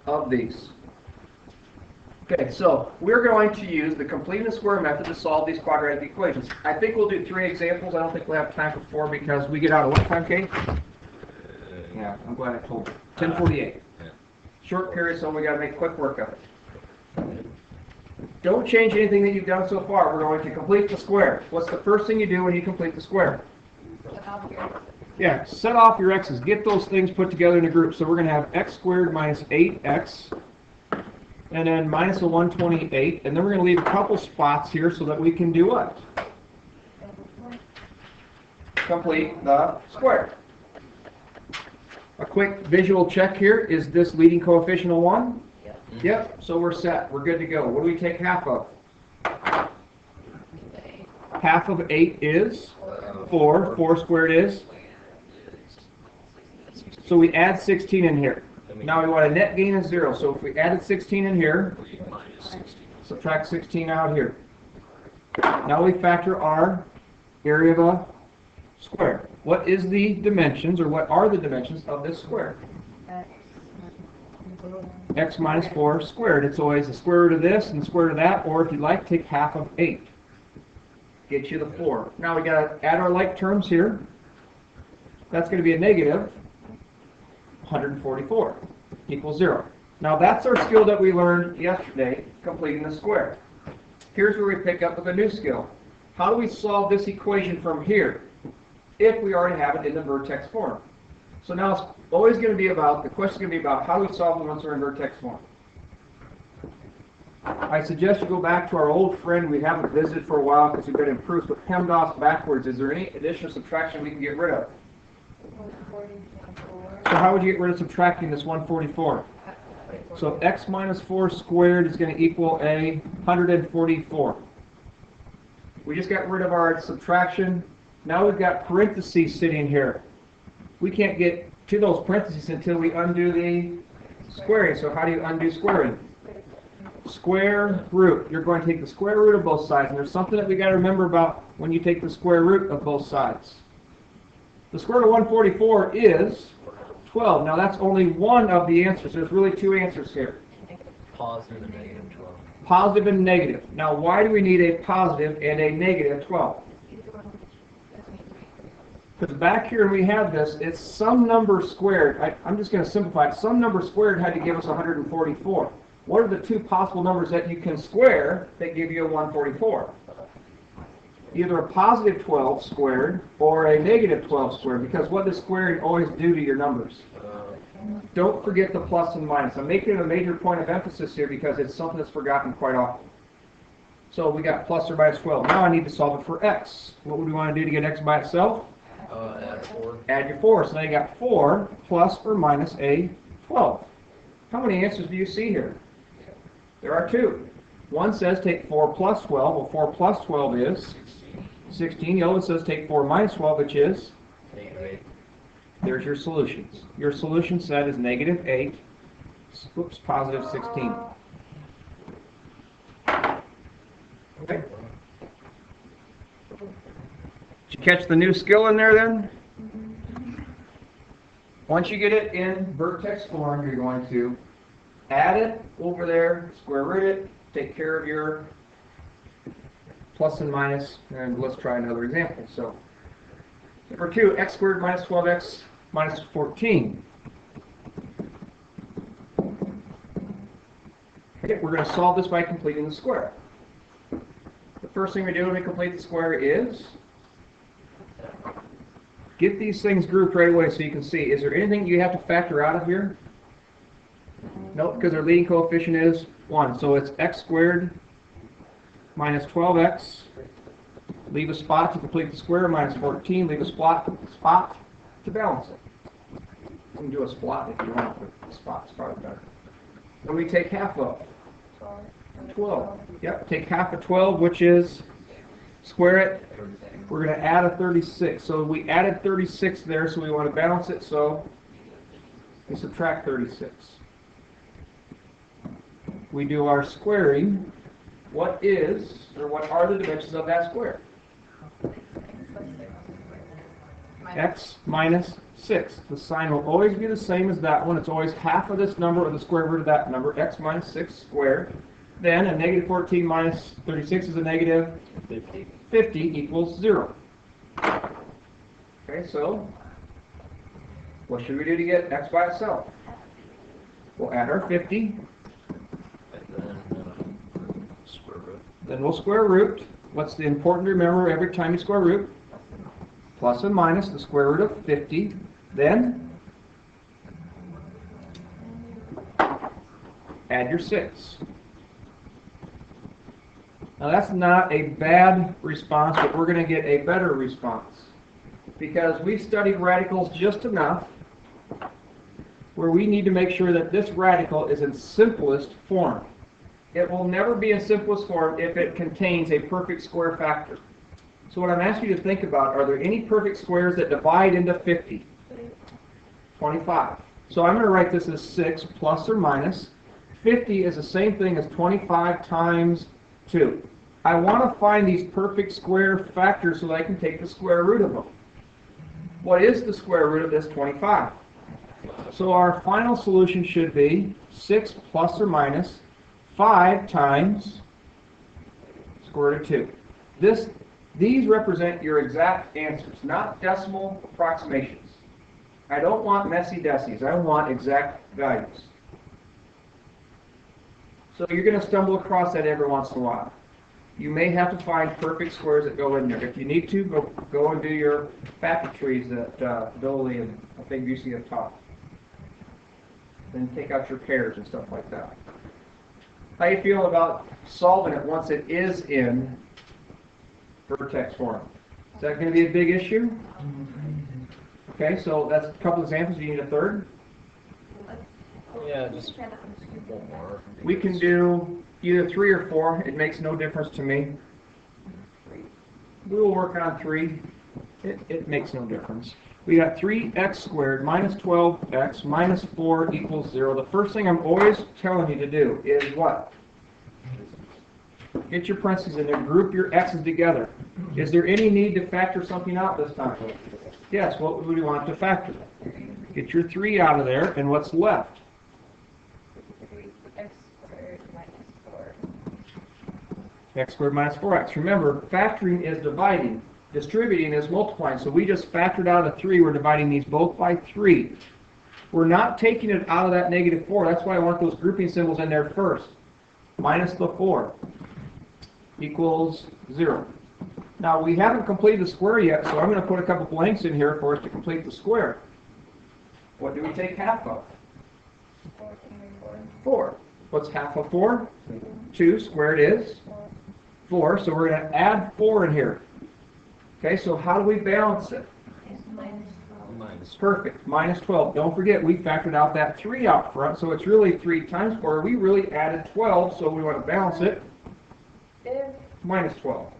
of these. Okay, so we're going to use the completing the square method to solve these quadratic equations. I think we'll do 3 examples. I don't think we'll have time for 4 because we get out of what time, Kate? Yeah, I'm glad I told you. 10:48. Short period, so we got to make quick work of it. Don't change anything that you've done so far. We're going to complete the square. What's the first thing you do when you complete the square? Yeah, set off your x's. Get those things put together in a group. So we're going to have x squared minus 8x, and then minus a 128, and then we're going to leave a couple spots here so that we can do what? Complete the square. A quick visual check here. Is this leading coefficient a 1? Yep, so we're set. We're good to go. What do we take half of? Half of 8 is 4. 4 squared is? So we add 16 in here. Now we want a net gain of 0. So if we added 16 in here, subtract 16 out here. Now we factor our area of a square. What is the dimensions, or what are the dimensions of this square? X minus 4 squared. It's always the square root of this and the square root of that, or if you like, take half of 8. Get you the 4. Now we got to add our like terms here. That's going to be a negative 144 equals 0. Now that's our skill that we learned yesterday, completing the square. Here's where we pick up with a new skill. How do we solve this equation from here if we already have it in the vertex form? So now it's always going to be about, the question is going to be about how do we solve them once we're in vertex form. I suggest you go back to our old friend we haven't visited for a while because we've got improved, but PEMDAS backwards. Is there any additional subtraction we can get rid of? So how would you get rid of subtracting this 144? So x minus 4 squared is going to equal a 144. We just got rid of our subtraction. Now we've got parentheses sitting here. We can't get to those parentheses until we undo the squaring. So how do you undo squaring? Square root. You're going to take the square root of both sides. And there's something that we got to remember about when you take the square root of both sides. The square root of 144 is 12. Now that's only one of the answers. There's really 2 answers here. Positive and negative 12. Positive and negative. Now why do we need a positive and a negative 12? Because back here we have this, it's some number squared. I'm just going to simplify it. Some number squared had to give us 144. What are the 2 possible numbers that you can square that give you a 144? Either a positive 12 squared or a negative 12 squared, because what does squaring always do to your numbers? Don't forget the plus and minus. I'm making it a major point of emphasis here because it's something that's forgotten quite often. So we got plus or minus 12. Now I need to solve it for x. What would we want to do to get x by itself? Add 4. Add your 4. So now you got 4 plus or minus a 12. How many answers do you see here? There are 2. One says take 4 plus 12. Well, 4 plus 12 is 16. The other one says take 4 minus 12, which is? Negative 8. There's your solutions. Your solution set is negative 8. Oops, positive 16. Okay. Did you catch the new skill in there then? Once you get it in vertex form, you're going to add it over there, square root it, take care of your plus and minus, and let's try another example. So, number 2, x squared minus 12x minus 14. Okay, we're going to solve this by completing the square. The first thing we do when we complete the square is get these things grouped right away so you can see. Is there anything you have to factor out of here? Nope, because our leading coefficient is 1. So it's x squared minus 12x. Leave a spot to complete the square, minus 14. Leave a spot to balance it. You can do a spot if you want, but the spot's probably better. Then we take half of 12. Yep, take half of 12, which is, square it. We're going to add a 36. So we added 36 there, so we want to balance it, so we subtract 36. We do our squaring. What are the dimensions of that square? X minus 6. The sign will always be the same as that one. It's always half of this number or the square root of that number, x minus 6 squared. Then a negative 14 minus 36 is a negative 50 equals 0. Okay, so what should we do to get x by itself? We'll add our 50. And then square root. Then we'll square root. What's the important to remember every time you square root? Plus and minus the square root of 50. Then add your 6. Now that's not a bad response, but we're going to get a better response. Because we've studied radicals just enough where we need to make sure that this radical is in simplest form. It will never be in simplest form if it contains a perfect square factor. So what I'm asking you to think about, are there any perfect squares that divide into 50? 25. So I'm going to write this as 6 plus or minus. 50 is the same thing as 25 times 2. I want to find these perfect square factors so that I can take the square root of them. What is the square root of this 25? So our final solution should be 6 plus or minus 5 times square root of 2. These represent your exact answers, not decimal approximations. I don't want messy deci's. I want exact values. So you're going to stumble across that every once in a while. You may have to find perfect squares that go in there. If you need to, go and do your factor trees that Dolly and I think Busey have taught. Then take out your pairs and stuff like that. How do you feel about solving it once it is in vertex form? Is that going to be a big issue? Okay, so that's a couple examples. You need a third? Yeah, just one more. We can do either 3 or 4. It makes no difference to me. We will work on 3. It makes no difference. We got 3x squared minus 12x minus 4 equals 0. The first thing I'm always telling you to do is what? Get your parentheses in there. Group your x's together. Is there any need to factor something out this time? Yes, what would we want to factor? Get your 3 out of there, and what's left? X squared minus 4. X squared minus 4x. Remember, factoring is dividing. Distributing is multiplying. So we just factored out a 3. We're dividing these both by 3. We're not taking it out of that negative 4. That's why I want those grouping symbols in there first. Minus the 4 equals 0. Now, we haven't completed the square yet, so I'm going to put a couple blanks in here for us to complete the square. What do we take half of? 4. What's half of 4? 2 squared is 4. So we're going to add 4 in here. Okay, so how do we balance it? Minus. Perfect. Minus 12. Don't forget, we factored out that 3 out front, so it's really 3 times 4. We really added 12, so we want to balance it. If, Minus 12.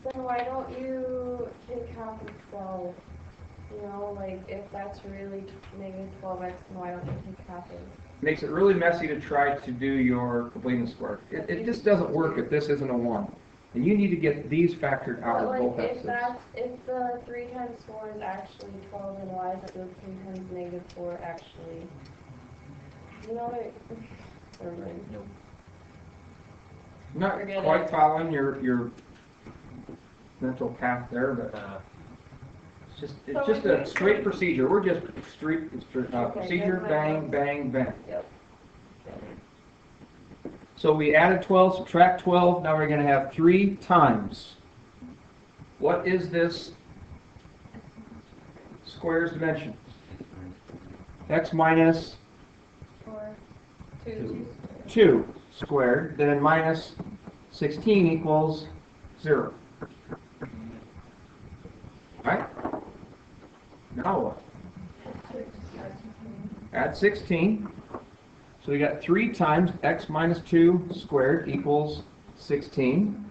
then why don't you take half of 12? You know, like, if that's really negative 12x, then why don't you take half of? Makes it really messy to try to do your completeness square. It just doesn't work if this isn't a 1. And you need to get these factored out But of both like, x's. if the 3 times 4 is actually 12, then why is it the 3 times negative 4 actually? You know what I... Never mind. Nope. Not Forget quite it. following your mental path there, but it's So just we a can- straight procedure. We're just straight procedure, good. bang, bang, bang. Yep. So we added 12, subtract 12. Now we're going to have 3 times. What is this square's dimension? X minus 4, 2. 2 squared, then minus 16 equals 0. Right? Now what? Add 16. So we got 3 times x minus 2 squared equals 16.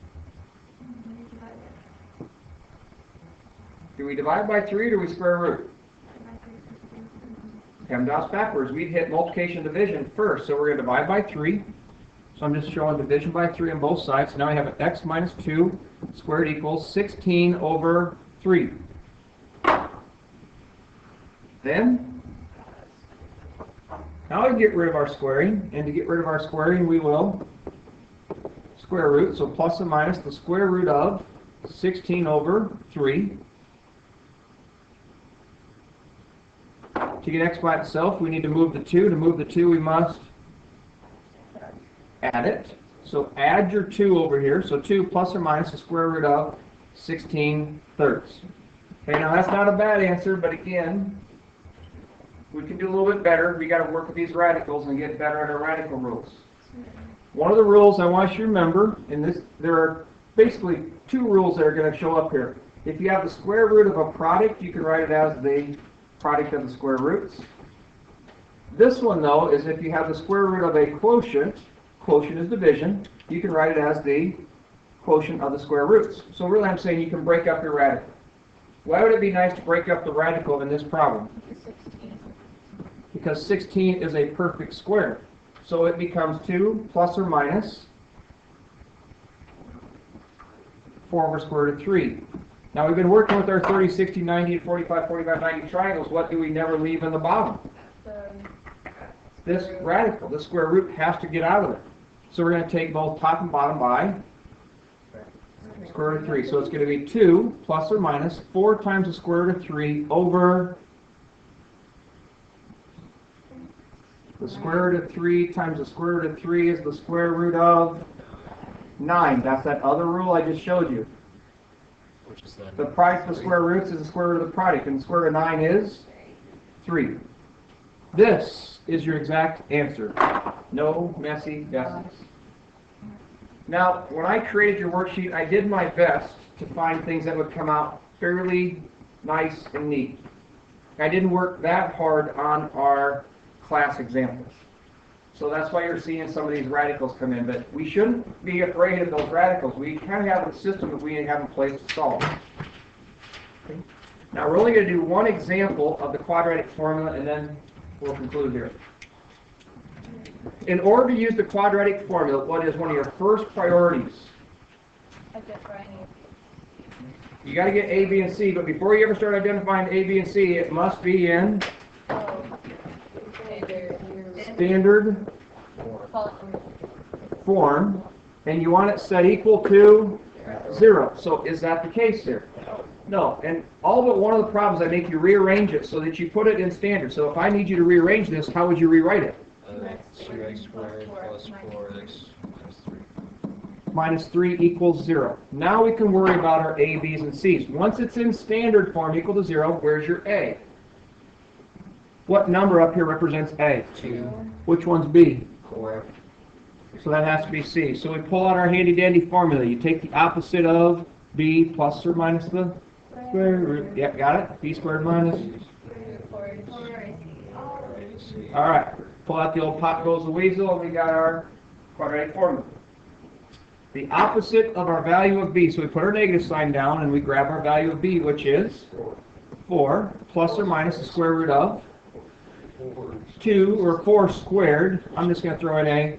Do we divide by 3 or do we square root? Come down backwards. We'd hit multiplication and division first, so we're going to divide by 3. So I'm just showing division by 3 on both sides. So now I have an x minus 2 squared equals 16 over 3. Then, now we get rid of our squaring, and to get rid of our squaring, we will square root, so plus or minus the square root of 16 over 3. To get x by itself, we need to move the 2. To move the 2, we must add it. So add your 2 over here. So 2 plus or minus the square root of 16 thirds. Okay, now that's not a bad answer, but again, we can do a little bit better. We got to work with these radicals and get better at our radical rules. One of the rules I want you to remember, and there are basically 2 rules that are going to show up here. If you have the square root of a product, you can write it as the product of the square roots. This one, though, is if you have the square root of a quotient is division, you can write it as the quotient of the square roots. So really I'm saying you can break up your radical. Why would it be nice to break up the radical in this problem? Because 16 is a perfect square. So it becomes 2 plus or minus 4 over square root of 3. Now we've been working with our 30, 60, 90, 45, 45, 90 triangles. What do we never leave in the bottom? This radical, this square root has to get out of there. So we're going to take both top and bottom by square root of 3. So it's going to be 2 plus or minus 4 times the square root of 3 over the square root of 3 times the square root of 3 is the square root of 9. That's that other rule I just showed you. Which is then The product of the square roots is the square root of the product, and the square root of 9 is 3. This is your exact answer. No messy guesses. Now, when I created your worksheet, I did my best to find things that would come out fairly nice and neat. I didn't work that hard on our class examples. So that's why you're seeing some of these radicals come in. But we shouldn't be afraid of those radicals. We kind of have a system that we have in place to solve. Okay. Now we're only going to do one example of the quadratic formula, and then we'll conclude here. In order to use the quadratic formula, what is one of your first priorities? You got to get A, B, and C, but before you ever start identifying A, B, and C, it must be in standard form, and you want it set equal to 0. So is that the case here? No. And all but one of the problems, I make you rearrange it so that you put it in standard. So if I need you to rearrange this, how would you rewrite it? 2x squared plus 4x minus 3. Minus 3 equals 0. Now we can worry about our A, B's, and C's. Once it's in standard form equal to 0, where's your A? What number up here represents A? 2. Which one's B? 4. So that has to be C. So we pull out our handy-dandy formula. You take the opposite of B plus or minus the square root. Yep, got it? B squared minus. All right. Pull out the old pot goes the weasel, and we got our quadratic formula. The opposite of our value of B. So we put our negative sign down, and we grab our value of B, which is 4 plus or minus the square root of 2, or 4 squared. I'm just going to throw in A.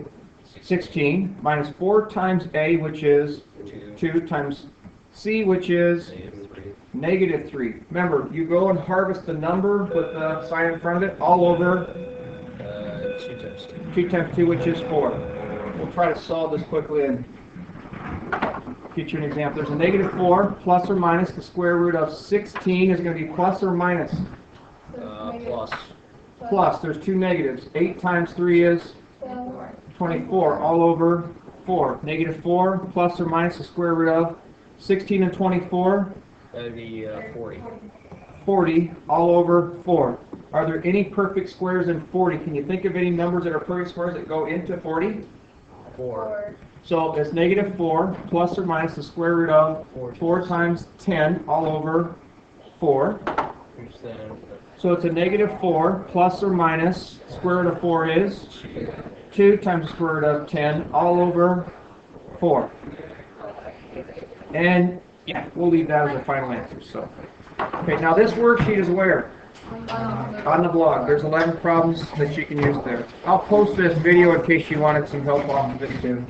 16 minus 4 times A, which is 2 times C, which is negative 3. Remember, you go and harvest the number with the sign in front of it all over 2 times 2, which is 4. We'll try to solve this quickly and get you an example. There's a negative 4 plus or minus the square root of 16 is going to be plus or minus? Plus. Plus. There's 2 negatives. 8 times 3 is 24, all over 4. Negative 4 plus or minus the square root of 16 and 24? That would be 40. 40, all over 4. Are there any perfect squares in 40? Can you think of any numbers that are perfect squares that go into 40? 4. So it's negative 4 plus or minus the square root of 4 times 10, all over 4. So it's a negative 4 plus or minus square root of 4 is 2 times the square root of 10, all over 4. And yeah, we'll leave that as a final answer. So, okay, now this worksheet is where? On the blog. There's 11 problems that you can use there. I'll post this video in case you wanted some help off of it too.